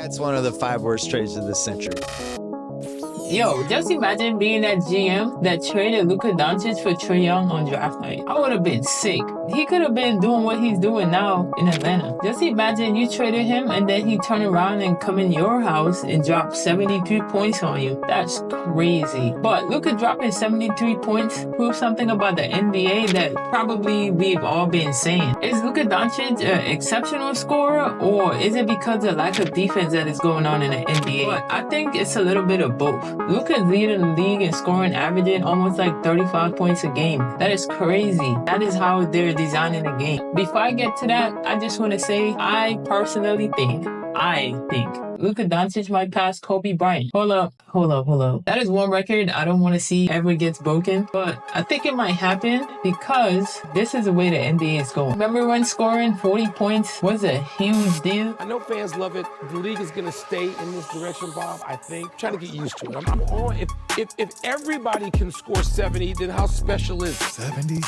That's one of the 5 worst trades of the century. Yo, just imagine being that GM that traded Luka Doncic for Trae Young on draft night. I would have been sick. He could have been doing what he's doing now in Atlanta. Just imagine you traded him and then he turned around and come in your house and drop 73 points on you. That's crazy. But Luka dropping 73 points proves something about the NBA that probably we've all been saying. Is Luka Doncic an exceptional scorer, or is it because of lack of defense that is going on in the NBA? But I think it's a little bit of both. Luka's leading the league in scoring, averaging almost like 35 points a game. That is crazy. That is how they're designing the game. Before I get to that, I just want to say I personally think Luka Doncic might pass Kobe Bryant. Hold up. That is one record I don't want to see ever gets broken, but I think it might happen because this is the way the NBA is going. Remember when scoring 40 points was a huge deal? I know fans love it. The league is going to stay in this direction, Bob, I think. I'm trying to get used to it. I'm on. If everybody can score 70, then how special is 70?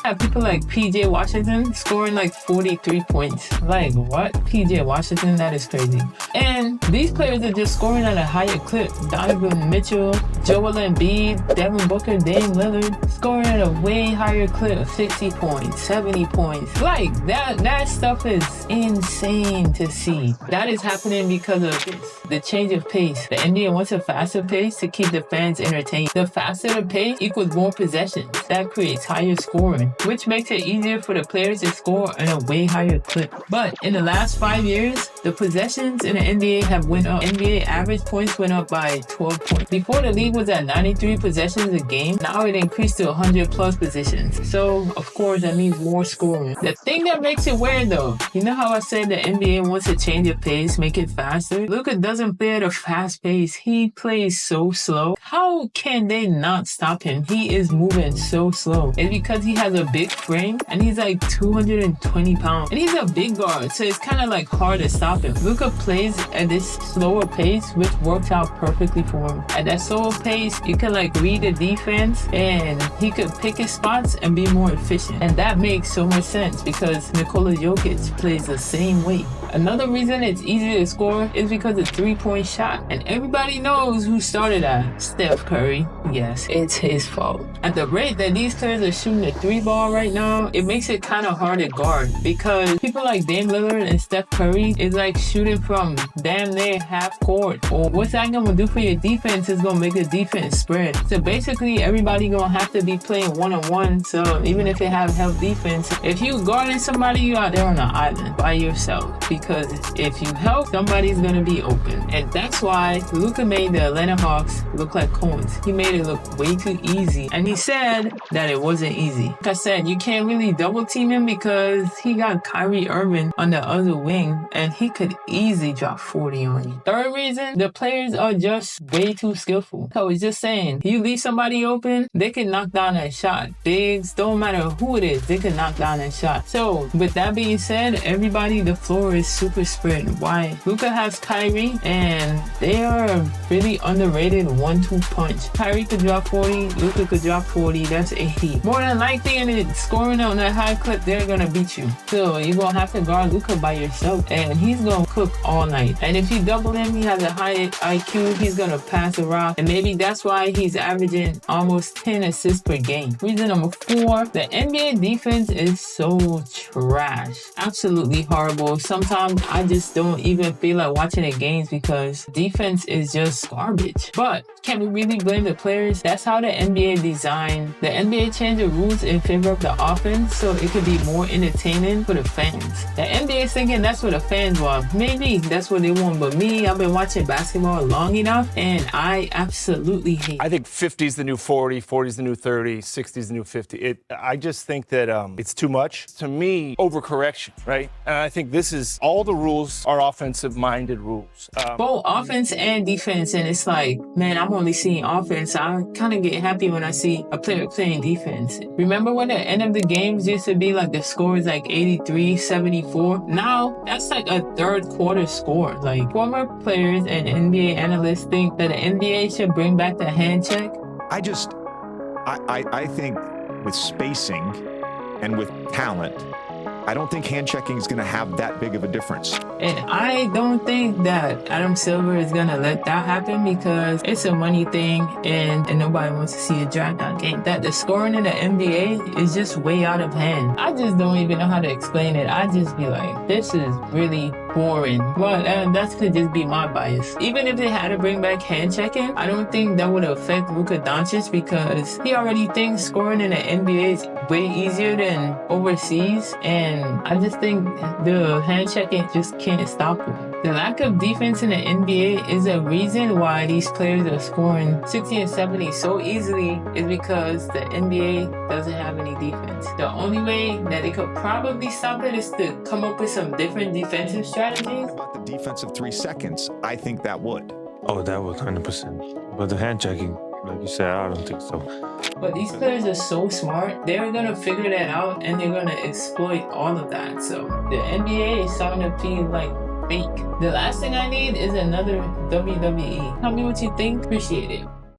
Have people like PJ Washington scoring like 43 points. Like, what? PJ Washington? That is crazy. And these players are just scoring at a higher clip. Donovan Mitchell, Joel Embiid, Devin Booker, Dame Lillard, scoring at a way higher clip. 60 points, 70 points. Like, that stuff is insane to see. That is happening because of the change of pace. The NBA wants a faster pace to keep the fans entertained. The faster the pace equals more possessions. That creates higher scoring, which makes it easier for the players to score at a way higher clip. But in the last 5 years, the possessions in the NBA have went up. NBA average points went up by 12 points. Before, the league was at 93 possessions a game. Now it increased to 100 plus possessions. So, of course, that means more scoring. The thing that makes it weird, though, you know how I said the NBA wants to change the pace, make it faster? Luka doesn't play at a fast pace. He plays so slow. How can they not stop him? He is moving so slow. It's because he has a big frame and he's like 220 pounds. And he's a big guard, so it's kind of like hard to stop him. Luka plays at this slower pace, which works out perfectly for him. At that slower pace, you can like read the defense and he could pick his spots and be more efficient. And that makes so much sense because Nikola Jokic plays the same way. Another reason it's easy to score is because of three-point shot. And everybody knows who started that. Steph Curry. Yes, it's his fault. At the rate that these players are shooting the 3-ball right now, it makes it kind of hard to guard because people like Dame Lillard and Steph Curry is like shooting from damn near half court. Or what's that going to do for your defense is going to make the defense spread. So basically, everybody going to have to be playing one-on-one. So even if they have help defense, if you guarding somebody, you out there on an island by yourself. Because if you help, somebody's going to be open. And that's why Luka made the Atlanta Hawks look like cones. He made it look way too easy. And he said that it wasn't easy. Like I said, you can't really double team him because he got Kyrie Irving on the other wing and he could easily drop 40 on you. Third reason, the players are just way too skillful. I was just saying, you leave somebody open, they can knock down that shot. Bigs, don't matter who it is, they can knock down that shot. So with that being said, everybody, the floor is super spread. Why? Luka has Kyrie and they are a really underrated 1-2 punch. Kyrie could drop 40, Luka could drop 40, that's 80. More than likely in it, scoring on that high clip, they're gonna beat you. So you're gonna have to guard Luka by yourself and he's gonna cook all night. And if you double him, he has a high IQ, he's gonna pass the rock. And maybe that's why he's averaging almost 10 assists per game. Reason number 4, the NBA defense is so trash. Absolutely horrible. Sometimes I just don't even feel like watching the games because defense is just garbage. But can we really blame the players? That's how the NBA designed. The NBA changed the rules in favor of the offense so it could be more entertaining for the fans. The NBA is thinking that's what the fans want. Maybe that's what they want, but me, I've been watching basketball long enough and I absolutely hate it. I think 50 is the new 40, 40 is the new 30, 60 is the new 50. I just think that it's too much. To me, overcorrection, right? And I think this is all the rules are offensive-minded rules. Both offense and defense, and it's like, man, I'm only seeing offense. I kind of get happy when I see a player playing defense. Remember when the end of the games used to be like the score is like 83-74? Now, that's like a third quarter score. Like, former players and NBA analysts think that the NBA should bring back the hand check. I think with spacing and with talent, I don't think hand checking is going to have that big of a difference. And I don't think that Adam Silver is going to let that happen because it's a money thing and nobody wants to see a drag-out game. That the scoring in the NBA is just way out of hand. I just don't even know how to explain it. I just be like, this is really boring. But that could just be my bias. Even if they had to bring back hand checking, I don't think that would affect Luka Doncic because he already thinks scoring in the NBA is way easier than overseas. And I just think the hand checking just can't stop him. The lack of defense in the NBA is a reason why these players are scoring 60 and 70 so easily is because the NBA doesn't have any defense. The only way that they could probably stop it is to come up with some different defensive strategies. About the defensive 3 seconds, I think that would. Oh, that would 100%. But the hand checking, like you said, I don't think so. But these players are so smart. They're going to figure that out and they're going to exploit all of that. So the NBA is starting to feel like fake. The last thing I need is another WWE. Tell me what you think. Appreciate it.